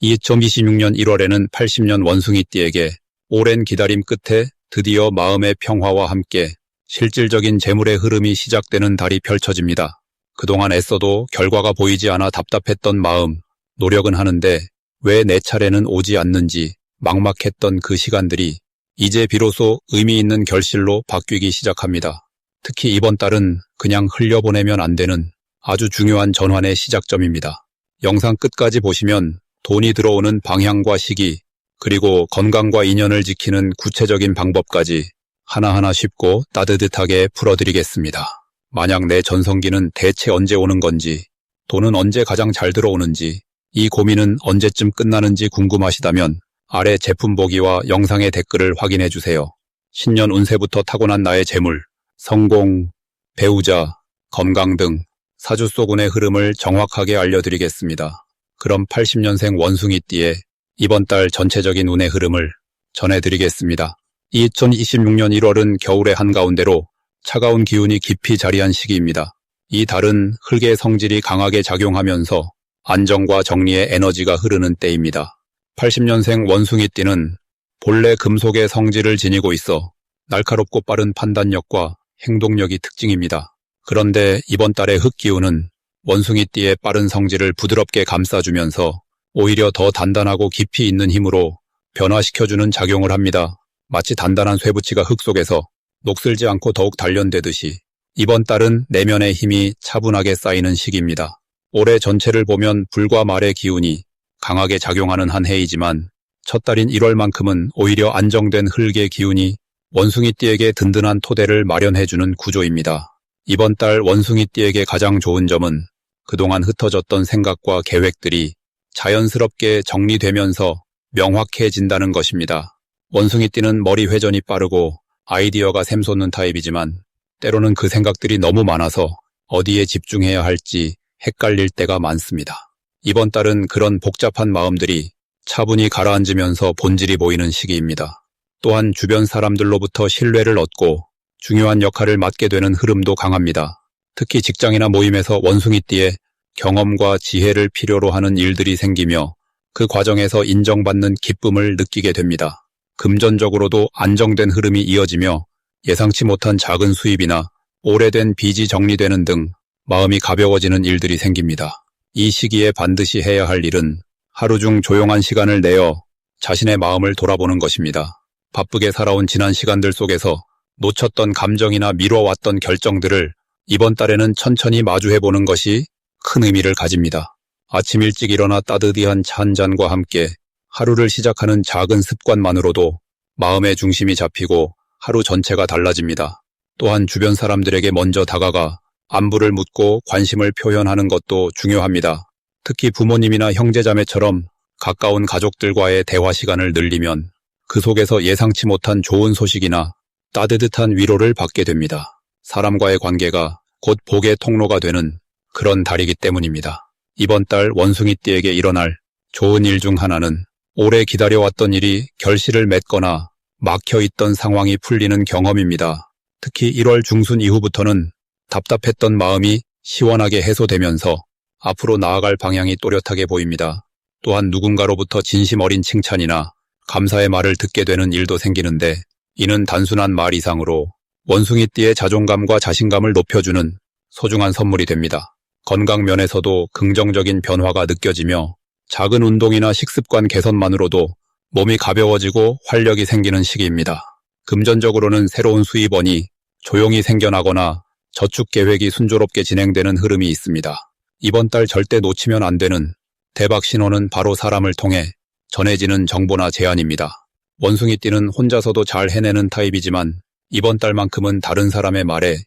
2026년 1월에는 80년 원숭이띠에게 오랜 기다림 끝에 드디어 마음의 평화와 함께 실질적인 재물의 흐름이 시작되는 달이 펼쳐집니다. 그동안 애써도 결과가 보이지 않아 답답했던 마음, 노력은 하는데 왜 내 차례는 오지 않는지 막막했던 그 시간들이 이제 비로소 의미 있는 결실로 바뀌기 시작합니다. 특히 이번 달은 그냥 흘려보내면 안 되는 아주 중요한 전환의 시작점입니다. 영상 끝까지 보시면 돈이 들어오는 방향과 시기, 그리고 건강과 인연을 지키는 구체적인 방법까지 하나하나 쉽고 따뜻하게 풀어드리겠습니다. 만약 내 전성기는 대체 언제 오는 건지, 돈은 언제 가장 잘 들어오는지, 이 고민은 언제쯤 끝나는지 궁금하시다면 아래 제품 보기와 영상의 댓글을 확인해 주세요. 신년 운세부터 타고난 나의 재물, 성공, 배우자, 건강 등 사주소군의 흐름을 정확하게 알려드리겠습니다. 그럼 80년생 원숭이띠의 이번 달 전체적인 운의 흐름을 전해드리겠습니다. 2026년 1월은 겨울의 한가운데로 차가운 기운이 깊이 자리한 시기입니다. 이 달은 흙의 성질이 강하게 작용하면서 안정과 정리의 에너지가 흐르는 때입니다. 80년생 원숭이띠는 본래 금속의 성질을 지니고 있어 날카롭고 빠른 판단력과 행동력이 특징입니다. 그런데 이번 달의 흙기운은 원숭이띠의 빠른 성질을 부드럽게 감싸주면서 오히려 더 단단하고 깊이 있는 힘으로 변화시켜주는 작용을 합니다. 마치 단단한 쇠붙이가 흙 속에서 녹슬지 않고 더욱 단련되듯이 이번 달은 내면의 힘이 차분하게 쌓이는 시기입니다. 올해 전체를 보면 불과 말의 기운이 강하게 작용하는 한 해이지만 첫 달인 1월만큼은 오히려 안정된 흙의 기운이 원숭이띠에게 든든한 토대를 마련해주는 구조입니다. 이번 달 원숭이띠에게 가장 좋은 점은 그동안 흩어졌던 생각과 계획들이 자연스럽게 정리되면서 명확해진다는 것입니다. 원숭이띠는 머리 회전이 빠르고 아이디어가 샘솟는 타입이지만 때로는 그 생각들이 너무 많아서 어디에 집중해야 할지 헷갈릴 때가 많습니다. 이번 달은 그런 복잡한 마음들이 차분히 가라앉으면서 본질이 보이는 시기입니다. 또한 주변 사람들로부터 신뢰를 얻고 중요한 역할을 맡게 되는 흐름도 강합니다. 특히 직장이나 모임에서 원숭이띠의 경험과 지혜를 필요로 하는 일들이 생기며 그 과정에서 인정받는 기쁨을 느끼게 됩니다. 금전적으로도 안정된 흐름이 이어지며 예상치 못한 작은 수입이나 오래된 빚이 정리되는 등 마음이 가벼워지는 일들이 생깁니다. 이 시기에 반드시 해야 할 일은 하루 중 조용한 시간을 내어 자신의 마음을 돌아보는 것입니다. 바쁘게 살아온 지난 시간들 속에서 놓쳤던 감정이나 미뤄왔던 결정들을 이번 달에는 천천히 마주해보는 것이 큰 의미를 가집니다. 아침 일찍 일어나 따뜻한 차 한 잔과 함께 하루를 시작하는 작은 습관만으로도 마음의 중심이 잡히고 하루 전체가 달라집니다. 또한 주변 사람들에게 먼저 다가가 안부를 묻고 관심을 표현하는 것도 중요합니다. 특히 부모님이나 형제자매처럼 가까운 가족들과의 대화 시간을 늘리면 그 속에서 예상치 못한 좋은 소식이나 따뜻한 위로를 받게 됩니다. 사람과의 관계가 곧 복의 통로가 되는 그런 달이기 때문입니다. 이번 달 원숭이띠에게 일어날 좋은 일 중 하나는 오래 기다려왔던 일이 결실을 맺거나 막혀있던 상황이 풀리는 경험입니다. 특히 1월 중순 이후부터는 답답했던 마음이 시원하게 해소되면서 앞으로 나아갈 방향이 또렷하게 보입니다. 또한 누군가로부터 진심 어린 칭찬이나 감사의 말을 듣게 되는 일도 생기는데 이는 단순한 말 이상으로 원숭이띠의 자존감과 자신감을 높여주는 소중한 선물이 됩니다. 건강 면에서도 긍정적인 변화가 느껴지며 작은 운동이나 식습관 개선만으로도 몸이 가벼워지고 활력이 생기는 시기입니다. 금전적으로는 새로운 수입원이 조용히 생겨나거나 저축 계획이 순조롭게 진행되는 흐름이 있습니다. 이번 달 절대 놓치면 안 되는 대박 신호는 바로 사람을 통해 전해지는 정보나 제안입니다. 원숭이띠는 혼자서도 잘 해내는 타입이지만 이번 달만큼은 다른 사람의 말에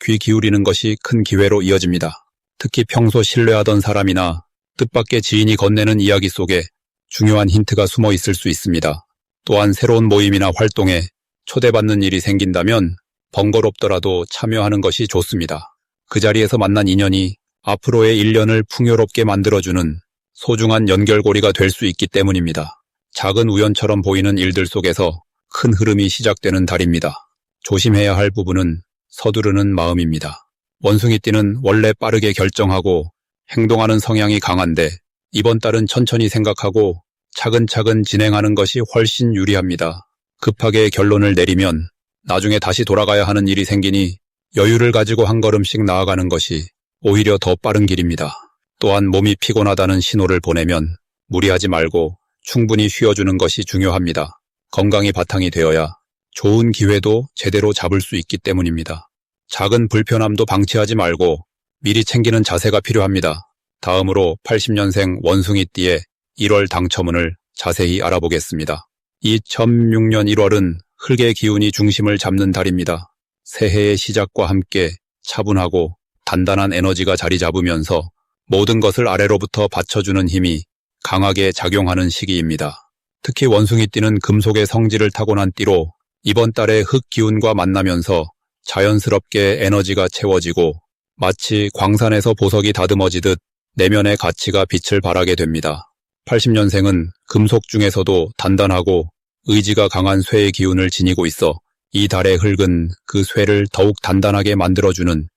귀 기울이는 것이 큰 기회로 이어집니다. 특히 평소 신뢰하던 사람이나 뜻밖의 지인이 건네는 이야기 속에 중요한 힌트가 숨어 있을 수 있습니다. 또한 새로운 모임이나 활동에 초대받는 일이 생긴다면 번거롭더라도 참여하는 것이 좋습니다. 그 자리에서 만난 인연이 앞으로의 1년을 풍요롭게 만들어주는 소중한 연결고리가 될 수 있기 때문입니다. 작은 우연처럼 보이는 일들 속에서 큰 흐름이 시작되는 달입니다. 조심해야 할 부분은 서두르는 마음입니다. 원숭이띠는 원래 빠르게 결정하고 행동하는 성향이 강한데 이번 달은 천천히 생각하고 차근차근 진행하는 것이 훨씬 유리합니다. 급하게 결론을 내리면 나중에 다시 돌아가야 하는 일이 생기니 여유를 가지고 한 걸음씩 나아가는 것이 오히려 더 빠른 길입니다. 또한 몸이 피곤하다는 신호를 보내면 무리하지 말고 충분히 쉬어주는 것이 중요합니다. 건강이 바탕이 되어야 좋은 기회도 제대로 잡을 수 있기 때문입니다. 작은 불편함도 방치하지 말고 미리 챙기는 자세가 필요합니다. 다음으로 80년생 원숭이띠의 1월 당첨운을 자세히 알아보겠습니다. 2006년 1월은 흙의 기운이 중심을 잡는 달입니다. 새해의 시작과 함께 차분하고 단단한 에너지가 자리 잡으면서 모든 것을 아래로부터 받쳐주는 힘이 강하게 작용하는 시기입니다. 특히 원숭이띠는 금속의 성질을 타고난 띠로 이번 달에 흙 기운과 만나면서 자연스럽게 에너지가 채워지고 마치 광산에서 보석이 다듬어지듯 내면의 가치가 빛을 발하게 됩니다. 80년생은 금속 중에서도 단단하고 의지가 강한 쇠의 기운을 지니고 있어 이 달의 흙은 그 쇠를 더욱 단단하게 만들어주는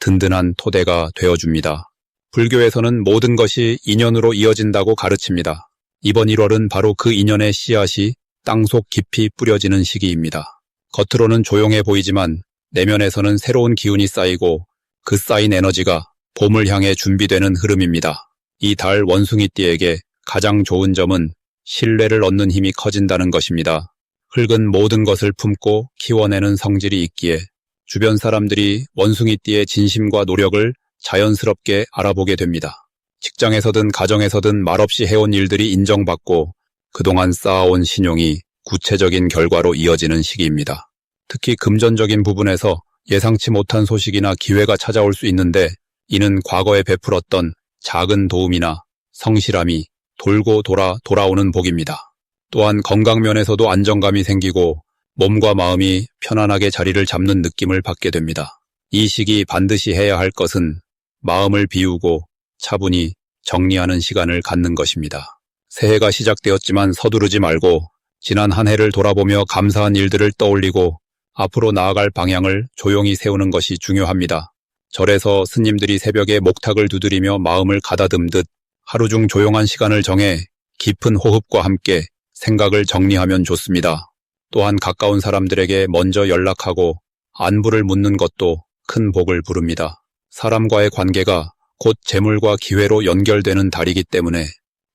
든든한 토대가 되어줍니다. 불교에서는 모든 것이 인연으로 이어진다고 가르칩니다. 이번 1월은 바로 그 인연의 씨앗이 땅속 깊이 뿌려지는 시기입니다. 겉으로는 조용해 보이지만 내면에서는 새로운 기운이 쌓이고 그 쌓인 에너지가 봄을 향해 준비되는 흐름입니다. 이 달 원숭이띠에게 가장 좋은 점은 신뢰를 얻는 힘이 커진다는 것입니다. 흙은 모든 것을 품고 키워내는 성질이 있기에 주변 사람들이 원숭이띠의 진심과 노력을 자연스럽게 알아보게 됩니다. 직장에서든 가정에서든 말없이 해온 일들이 인정받고 그동안 쌓아온 신용이 구체적인 결과로 이어지는 시기입니다. 특히 금전적인 부분에서 예상치 못한 소식이나 기회가 찾아올 수 있는데 이는 과거에 베풀었던 작은 도움이나 성실함이 돌고 돌아오는 복입니다. 또한 건강면에서도 안정감이 생기고 몸과 마음이 편안하게 자리를 잡는 느낌을 받게 됩니다. 이 시기 반드시 해야 할 것은 마음을 비우고 차분히 정리하는 시간을 갖는 것입니다. 새해가 시작되었지만 서두르지 말고 지난 한 해를 돌아보며 감사한 일들을 떠올리고 앞으로 나아갈 방향을 조용히 세우는 것이 중요합니다. 절에서 스님들이 새벽에 목탁을 두드리며 마음을 가다듬듯 하루 중 조용한 시간을 정해 깊은 호흡과 함께 생각을 정리하면 좋습니다. 또한 가까운 사람들에게 먼저 연락하고 안부를 묻는 것도 큰 복을 부릅니다. 사람과의 관계가 곧 재물과 기회로 연결되는 달이기 때문에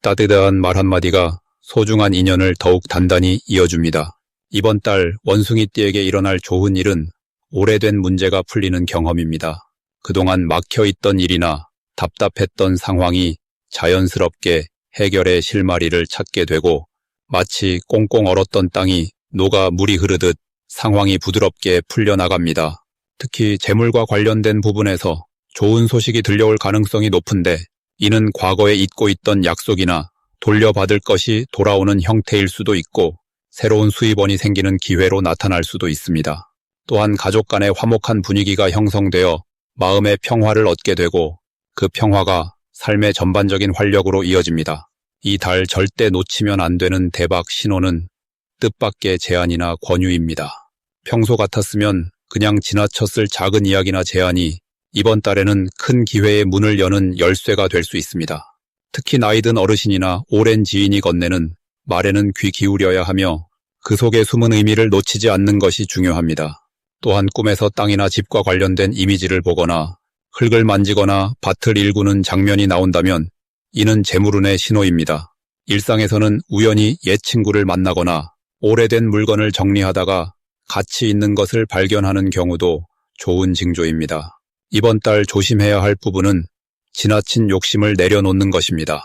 따뜻한 말 한마디가 소중한 인연을 더욱 단단히 이어줍니다. 이번 달 원숭이띠에게 일어날 좋은 일은 오래된 문제가 풀리는 경험입니다. 그동안 막혀있던 일이나 답답했던 상황이 자연스럽게 해결의 실마리를 찾게 되고 마치 꽁꽁 얼었던 땅이 녹아 물이 흐르듯 상황이 부드럽게 풀려나갑니다. 특히 재물과 관련된 부분에서 좋은 소식이 들려올 가능성이 높은데 이는 과거에 잊고 있던 약속이나 돌려받을 것이 돌아오는 형태일 수도 있고 새로운 수입원이 생기는 기회로 나타날 수도 있습니다. 또한 가족 간의 화목한 분위기가 형성되어 마음의 평화를 얻게 되고 그 평화가 삶의 전반적인 활력으로 이어집니다. 이 달 절대 놓치면 안 되는 대박 신호는 뜻밖의 제안이나 권유입니다. 평소 같았으면 그냥 지나쳤을 작은 이야기나 제안이 이번 달에는 큰 기회의 문을 여는 열쇠가 될 수 있습니다. 특히 나이든 어르신이나 오랜 지인이 건네는 말에는 귀 기울여야 하며 그 속에 숨은 의미를 놓치지 않는 것이 중요합니다. 또한 꿈에서 땅이나 집과 관련된 이미지를 보거나 흙을 만지거나 밭을 일구는 장면이 나온다면 이는 재물운의 신호입니다. 일상에서는 우연히 옛 친구를 만나거나 오래된 물건을 정리하다가 가치 있는 것을 발견하는 경우도 좋은 징조입니다. 이번 달 조심해야 할 부분은 지나친 욕심을 내려놓는 것입니다.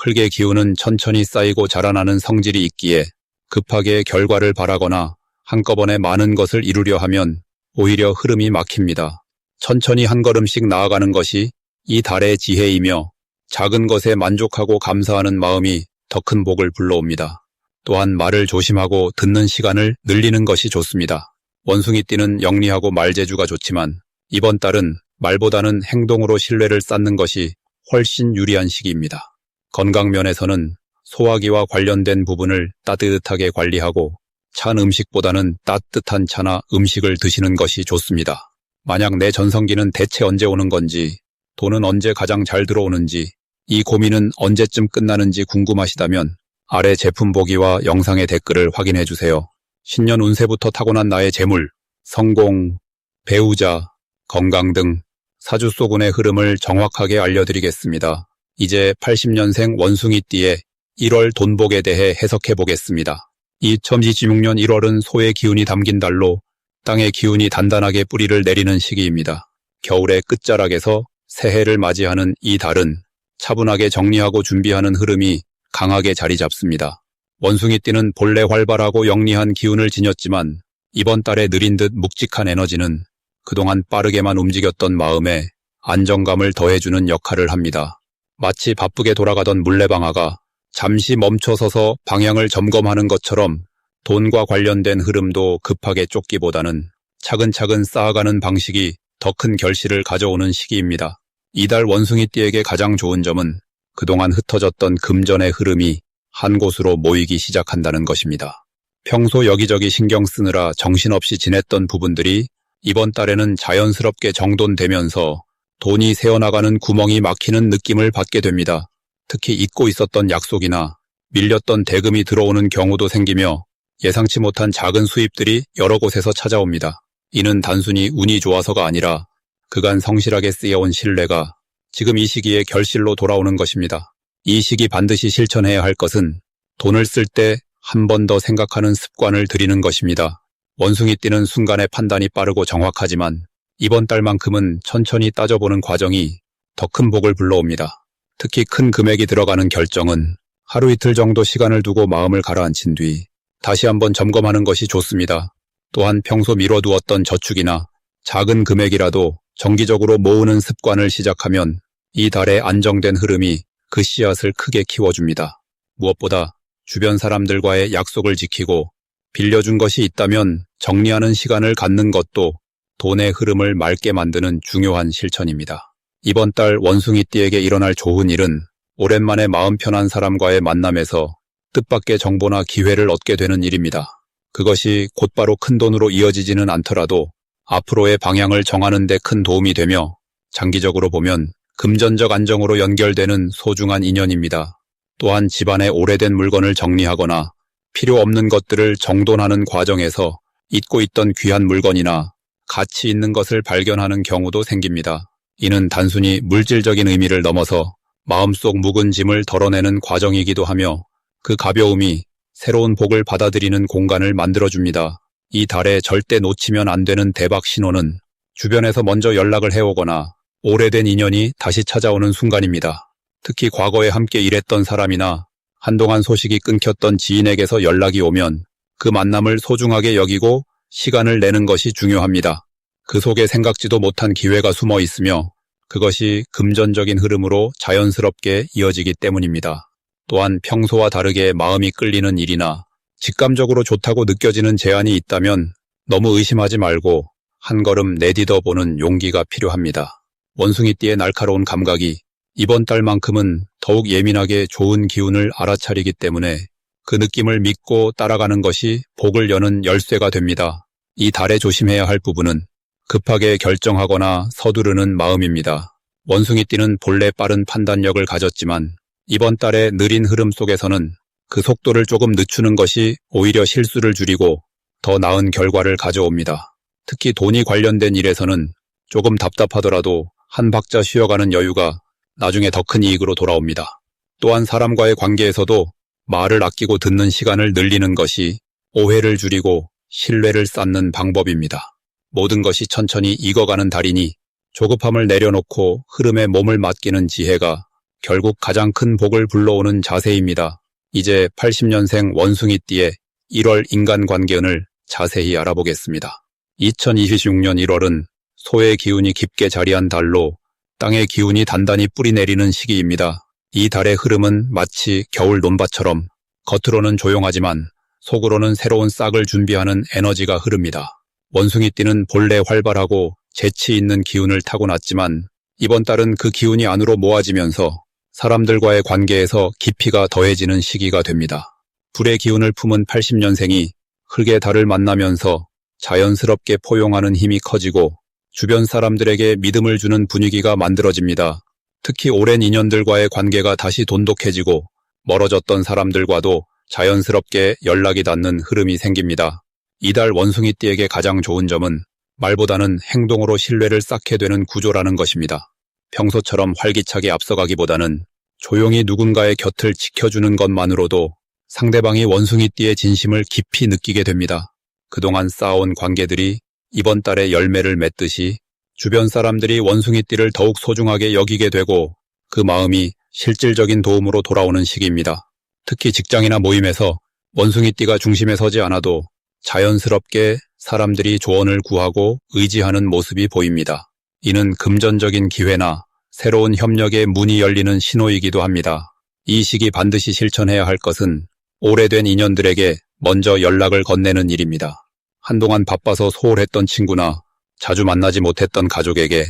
흙의 기운은 천천히 쌓이고 자라나는 성질이 있기에 급하게 결과를 바라거나 한꺼번에 많은 것을 이루려 하면 오히려 흐름이 막힙니다. 천천히 한 걸음씩 나아가는 것이 이 달의 지혜이며 작은 것에 만족하고 감사하는 마음이 더 큰 복을 불러옵니다. 또한 말을 조심하고 듣는 시간을 늘리는 것이 좋습니다. 원숭이띠는 영리하고 말재주가 좋지만 이번 달은 말보다는 행동으로 신뢰를 쌓는 것이 훨씬 유리한 시기입니다. 건강면에서는 소화기와 관련된 부분을 따뜻하게 관리하고 찬 음식보다는 따뜻한 차나 음식을 드시는 것이 좋습니다. 만약 내 전성기는 대체 언제 오는 건지, 돈은 언제 가장 잘 들어오는지, 이 고민은 언제쯤 끝나는지 궁금하시다면 아래 제품 보기와 영상의 댓글을 확인해 주세요. 신년 운세부터 타고난 나의 재물, 성공, 배우자, 건강 등 사주소군의 흐름을 정확하게 알려드리겠습니다. 이제 80년생 원숭이띠의 1월 돈복에 대해 해석해 보겠습니다. 2026년 1월은 소의 기운이 담긴 달로 땅의 기운이 단단하게 뿌리를 내리는 시기입니다. 겨울의 끝자락에서 새해를 맞이하는 이 달은 차분하게 정리하고 준비하는 흐름이 강하게 자리 잡습니다. 원숭이띠는 본래 활발하고 영리한 기운을 지녔지만 이번 달에 느린 듯 묵직한 에너지는 그동안 빠르게만 움직였던 마음에 안정감을 더해주는 역할을 합니다. 마치 바쁘게 돌아가던 물레방아가 잠시 멈춰서서 방향을 점검하는 것처럼 돈과 관련된 흐름도 급하게 쫓기보다는 차근차근 쌓아가는 방식이 더 큰 결실을 가져오는 시기입니다. 이달 원숭이띠에게 가장 좋은 점은 그동안 흩어졌던 금전의 흐름이 한 곳으로 모이기 시작한다는 것입니다. 평소 여기저기 신경 쓰느라 정신없이 지냈던 부분들이 이번 달에는 자연스럽게 정돈되면서 돈이 새어나가는 구멍이 막히는 느낌을 받게 됩니다. 특히 잊고 있었던 약속이나 밀렸던 대금이 들어오는 경우도 생기며 예상치 못한 작은 수입들이 여러 곳에서 찾아옵니다. 이는 단순히 운이 좋아서가 아니라 그간 성실하게 쌓여온 신뢰가 지금 이 시기에 결실로 돌아오는 것입니다. 이 시기 반드시 실천해야 할 것은 돈을 쓸 때 한 번 더 생각하는 습관을 들이는 것입니다. 원숭이띠는 순간의 판단이 빠르고 정확하지만 이번 달만큼은 천천히 따져보는 과정이 더 큰 복을 불러옵니다. 특히 큰 금액이 들어가는 결정은 하루 이틀 정도 시간을 두고 마음을 가라앉힌 뒤 다시 한번 점검하는 것이 좋습니다. 또한 평소 미뤄두었던 저축이나 작은 금액이라도 정기적으로 모으는 습관을 시작하면 이 달의 안정된 흐름이 그 씨앗을 크게 키워줍니다. 무엇보다 주변 사람들과의 약속을 지키고 빌려준 것이 있다면 정리하는 시간을 갖는 것도 돈의 흐름을 맑게 만드는 중요한 실천입니다. 이번 달 원숭이띠에게 일어날 좋은 일은 오랜만에 마음 편한 사람과의 만남에서 뜻밖의 정보나 기회를 얻게 되는 일입니다. 그것이 곧바로 큰 돈으로 이어지지는 않더라도 앞으로의 방향을 정하는 데 큰 도움이 되며 장기적으로 보면 금전적 안정으로 연결되는 소중한 인연입니다. 또한 집안의 오래된 물건을 정리하거나 필요 없는 것들을 정돈하는 과정에서 잊고 있던 귀한 물건이나 가치 있는 것을 발견하는 경우도 생깁니다. 이는 단순히 물질적인 의미를 넘어서 마음속 묵은 짐을 덜어내는 과정이기도 하며 그 가벼움이 새로운 복을 받아들이는 공간을 만들어줍니다. 이 달에 절대 놓치면 안 되는 대박 신호는 주변에서 먼저 연락을 해오거나 오래된 인연이 다시 찾아오는 순간입니다. 특히 과거에 함께 일했던 사람이나 한동안 소식이 끊겼던 지인에게서 연락이 오면 그 만남을 소중하게 여기고 시간을 내는 것이 중요합니다. 그 속에 생각지도 못한 기회가 숨어 있으며 그것이 금전적인 흐름으로 자연스럽게 이어지기 때문입니다. 또한 평소와 다르게 마음이 끌리는 일이나 직감적으로 좋다고 느껴지는 제안이 있다면 너무 의심하지 말고 한 걸음 내디뎌 보는 용기가 필요합니다. 원숭이띠의 날카로운 감각이 이번 달만큼은 더욱 예민하게 좋은 기운을 알아차리기 때문에 그 느낌을 믿고 따라가는 것이 복을 여는 열쇠가 됩니다. 이 달에 조심해야 할 부분은 급하게 결정하거나 서두르는 마음입니다. 원숭이띠는 본래 빠른 판단력을 가졌지만 이번 달의 느린 흐름 속에서는 그 속도를 조금 늦추는 것이 오히려 실수를 줄이고 더 나은 결과를 가져옵니다. 특히 돈이 관련된 일에서는 조금 답답하더라도 한 박자 쉬어가는 여유가 나중에 더 큰 이익으로 돌아옵니다. 또한 사람과의 관계에서도 말을 아끼고 듣는 시간을 늘리는 것이 오해를 줄이고 신뢰를 쌓는 방법입니다. 모든 것이 천천히 익어가는 달이니 조급함을 내려놓고 흐름에 몸을 맡기는 지혜가 결국 가장 큰 복을 불러오는 자세입니다. 이제 80년생 원숭이띠의 1월 인간관계운을 자세히 알아보겠습니다. 2026년 1월은 소의 기운이 깊게 자리한 달로 땅의 기운이 단단히 뿌리내리는 시기입니다. 이 달의 흐름은 마치 겨울 논밭처럼 겉으로는 조용하지만 속으로는 새로운 싹을 준비하는 에너지가 흐릅니다. 원숭이띠는 본래 활발하고 재치 있는 기운을 타고났지만 이번 달은 그 기운이 안으로 모아지면서 사람들과의 관계에서 깊이가 더해지는 시기가 됩니다. 불의 기운을 품은 80년생이 흙의 달을 만나면서 자연스럽게 포용하는 힘이 커지고 주변 사람들에게 믿음을 주는 분위기가 만들어집니다. 특히 오랜 인연들과의 관계가 다시 돈독해지고 멀어졌던 사람들과도 자연스럽게 연락이 닿는 흐름이 생깁니다. 이달 원숭이띠에게 가장 좋은 점은 말보다는 행동으로 신뢰를 쌓게 되는 구조라는 것입니다. 평소처럼 활기차게 앞서가기보다는 조용히 누군가의 곁을 지켜주는 것만으로도 상대방이 원숭이띠의 진심을 깊이 느끼게 됩니다. 그동안 쌓아온 관계들이 이번 달에 열매를 맺듯이 주변 사람들이 원숭이띠를 더욱 소중하게 여기게 되고 그 마음이 실질적인 도움으로 돌아오는 시기입니다. 특히 직장이나 모임에서 원숭이띠가 중심에 서지 않아도 자연스럽게 사람들이 조언을 구하고 의지하는 모습이 보입니다. 이는 금전적인 기회나 새로운 협력의 문이 열리는 신호이기도 합니다. 이 시기 반드시 실천해야 할 것은 오래된 인연들에게 먼저 연락을 건네는 일입니다. 한동안 바빠서 소홀했던 친구나 자주 만나지 못했던 가족에게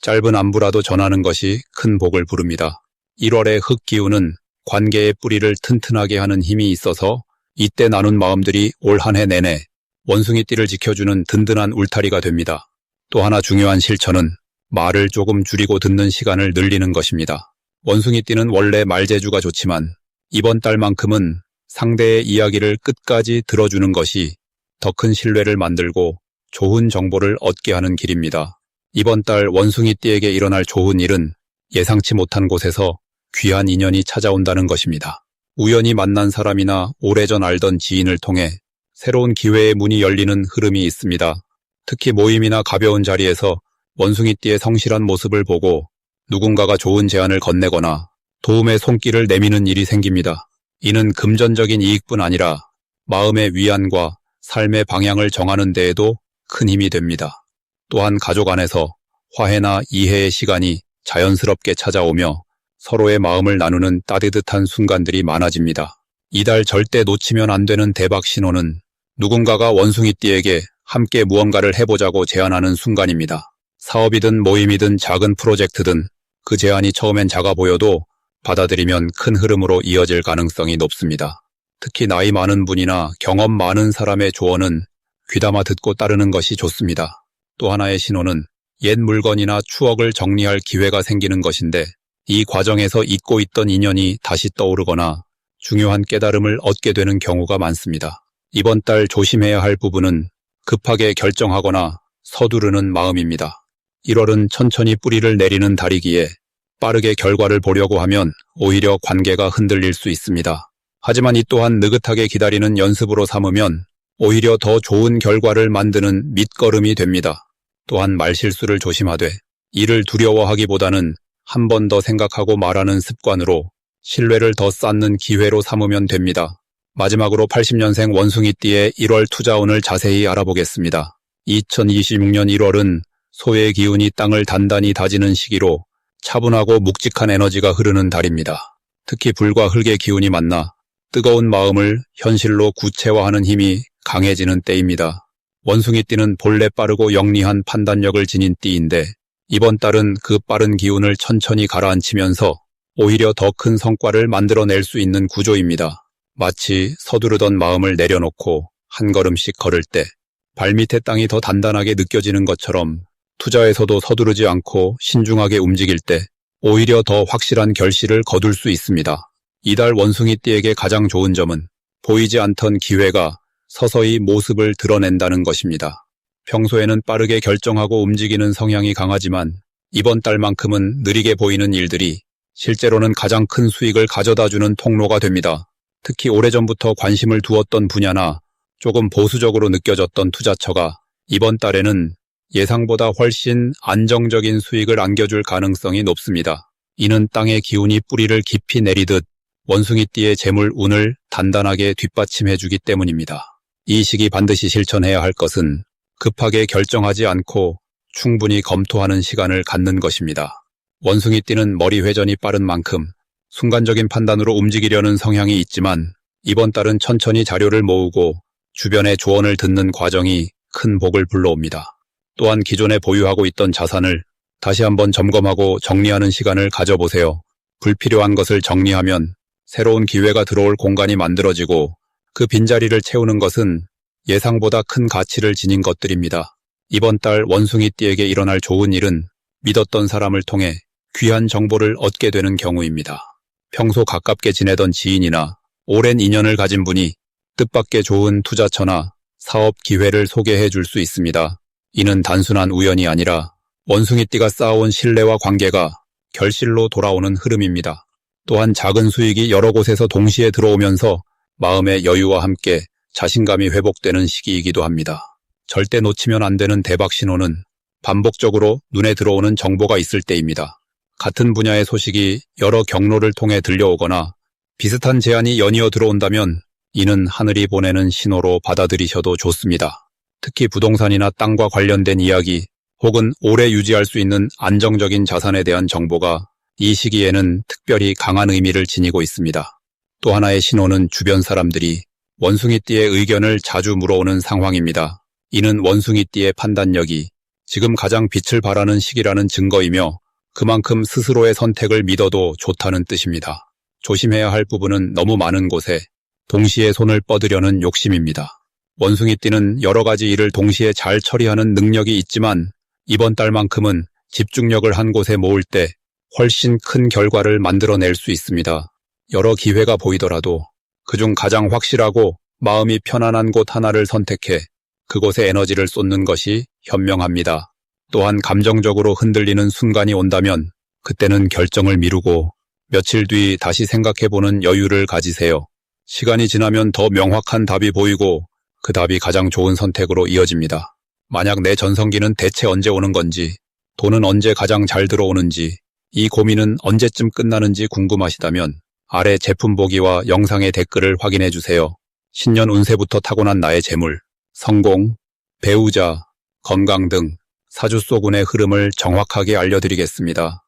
짧은 안부라도 전하는 것이 큰 복을 부릅니다. 1월의 흙기운은 관계의 뿌리를 튼튼하게 하는 힘이 있어서 이때 나눈 마음들이 올 한 해 내내 원숭이띠를 지켜주는 든든한 울타리가 됩니다. 또 하나 중요한 실천은 말을 조금 줄이고 듣는 시간을 늘리는 것입니다. 원숭이띠는 원래 말재주가 좋지만 이번 달만큼은 상대의 이야기를 끝까지 들어주는 것이 더 큰 신뢰를 만들고 좋은 정보를 얻게 하는 길입니다. 이번 달 원숭이띠에게 일어날 좋은 일은 예상치 못한 곳에서 귀한 인연이 찾아온다는 것입니다. 우연히 만난 사람이나 오래전 알던 지인을 통해 새로운 기회의 문이 열리는 흐름이 있습니다. 특히 모임이나 가벼운 자리에서 원숭이띠의 성실한 모습을 보고 누군가가 좋은 제안을 건네거나 도움의 손길을 내미는 일이 생깁니다. 이는 금전적인 이익뿐 아니라 마음의 위안과 삶의 방향을 정하는 데에도 큰 힘이 됩니다. 또한 가족 안에서 화해나 이해의 시간이 자연스럽게 찾아오며 서로의 마음을 나누는 따뜻한 순간들이 많아집니다. 이달 절대 놓치면 안 되는 대박 신호는 누군가가 원숭이띠에게 함께 무언가를 해보자고 제안하는 순간입니다. 사업이든 모임이든 작은 프로젝트든 그 제안이 처음엔 작아 보여도 받아들이면 큰 흐름으로 이어질 가능성이 높습니다. 특히 나이 많은 분이나 경험 많은 사람의 조언은 귀담아 듣고 따르는 것이 좋습니다. 또 하나의 신호는 옛 물건이나 추억을 정리할 기회가 생기는 것인데 이 과정에서 잊고 있던 인연이 다시 떠오르거나 중요한 깨달음을 얻게 되는 경우가 많습니다. 이번 달 조심해야 할 부분은 급하게 결정하거나 서두르는 마음입니다. 1월은 천천히 뿌리를 내리는 달이기에 빠르게 결과를 보려고 하면 오히려 관계가 흔들릴 수 있습니다. 하지만 이 또한 느긋하게 기다리는 연습으로 삼으면 오히려 더 좋은 결과를 만드는 밑거름이 됩니다. 또한 말실수를 조심하되 이를 두려워하기보다는 한 번 더 생각하고 말하는 습관으로 신뢰를 더 쌓는 기회로 삼으면 됩니다. 마지막으로 80년생 원숭이띠의 1월 투자운을 자세히 알아보겠습니다. 2026년 1월은 소의 기운이 땅을 단단히 다지는 시기로 차분하고 묵직한 에너지가 흐르는 달입니다. 특히 불과 흙의 기운이 만나 뜨거운 마음을 현실로 구체화하는 힘이 강해지는 때입니다. 원숭이띠는 본래 빠르고 영리한 판단력을 지닌 띠인데 이번 달은 그 빠른 기운을 천천히 가라앉히면서 오히려 더 큰 성과를 만들어낼 수 있는 구조입니다. 마치 서두르던 마음을 내려놓고 한 걸음씩 걸을 때 발밑의 땅이 더 단단하게 느껴지는 것처럼 투자에서도 서두르지 않고 신중하게 움직일 때 오히려 더 확실한 결실을 거둘 수 있습니다. 이달 원숭이띠에게 가장 좋은 점은 보이지 않던 기회가 서서히 모습을 드러낸다는 것입니다. 평소에는 빠르게 결정하고 움직이는 성향이 강하지만 이번 달만큼은 느리게 보이는 일들이 실제로는 가장 큰 수익을 가져다주는 통로가 됩니다. 특히 오래전부터 관심을 두었던 분야나 조금 보수적으로 느껴졌던 투자처가 이번 달에는 예상보다 훨씬 안정적인 수익을 안겨줄 가능성이 높습니다. 이는 땅의 기운이 뿌리를 깊이 내리듯 원숭이띠의 재물 운을 단단하게 뒷받침해주기 때문입니다. 이 시기 반드시 실천해야 할 것은 급하게 결정하지 않고 충분히 검토하는 시간을 갖는 것입니다. 원숭이띠는 머리 회전이 빠른 만큼 순간적인 판단으로 움직이려는 성향이 있지만 이번 달은 천천히 자료를 모으고 주변의 조언을 듣는 과정이 큰 복을 불러옵니다. 또한 기존에 보유하고 있던 자산을 다시 한번 점검하고 정리하는 시간을 가져보세요. 불필요한 것을 정리하면 새로운 기회가 들어올 공간이 만들어지고 그 빈자리를 채우는 것은 예상보다 큰 가치를 지닌 것들입니다. 이번 달 원숭이띠에게 일어날 좋은 일은 믿었던 사람을 통해 귀한 정보를 얻게 되는 경우입니다. 평소 가깝게 지내던 지인이나 오랜 인연을 가진 분이 뜻밖의 좋은 투자처나 사업 기회를 소개해 줄 수 있습니다. 이는 단순한 우연이 아니라 원숭이띠가 쌓아온 신뢰와 관계가 결실로 돌아오는 흐름입니다. 또한 작은 수익이 여러 곳에서 동시에 들어오면서 마음의 여유와 함께 자신감이 회복되는 시기이기도 합니다. 절대 놓치면 안 되는 대박 신호는 반복적으로 눈에 들어오는 정보가 있을 때입니다. 같은 분야의 소식이 여러 경로를 통해 들려오거나 비슷한 제안이 연이어 들어온다면 이는 하늘이 보내는 신호로 받아들이셔도 좋습니다. 특히 부동산이나 땅과 관련된 이야기 혹은 오래 유지할 수 있는 안정적인 자산에 대한 정보가 이 시기에는 특별히 강한 의미를 지니고 있습니다. 또 하나의 신호는 주변 사람들이 원숭이띠의 의견을 자주 물어오는 상황입니다. 이는 원숭이띠의 판단력이 지금 가장 빛을 발하는 시기라는 증거이며 그만큼 스스로의 선택을 믿어도 좋다는 뜻입니다. 조심해야 할 부분은 너무 많은 곳에 동시에 손을 뻗으려는 욕심입니다. 원숭이띠는 여러 가지 일을 동시에 잘 처리하는 능력이 있지만 이번 달만큼은 집중력을 한 곳에 모을 때 훨씬 큰 결과를 만들어낼 수 있습니다. 여러 기회가 보이더라도 그중 가장 확실하고 마음이 편안한 곳 하나를 선택해 그곳에 에너지를 쏟는 것이 현명합니다. 또한 감정적으로 흔들리는 순간이 온다면 그때는 결정을 미루고 며칠 뒤 다시 생각해보는 여유를 가지세요. 시간이 지나면 더 명확한 답이 보이고 그 답이 가장 좋은 선택으로 이어집니다. 만약 내 전성기는 대체 언제 오는 건지, 돈은 언제 가장 잘 들어오는지, 이 고민은 언제쯤 끝나는지 궁금하시다면 아래 제품 보기와 영상의 댓글을 확인해 주세요. 신년 운세부터 타고난 나의 재물, 성공, 배우자, 건강 등 사주 속 운의 흐름을 정확하게 알려드리겠습니다.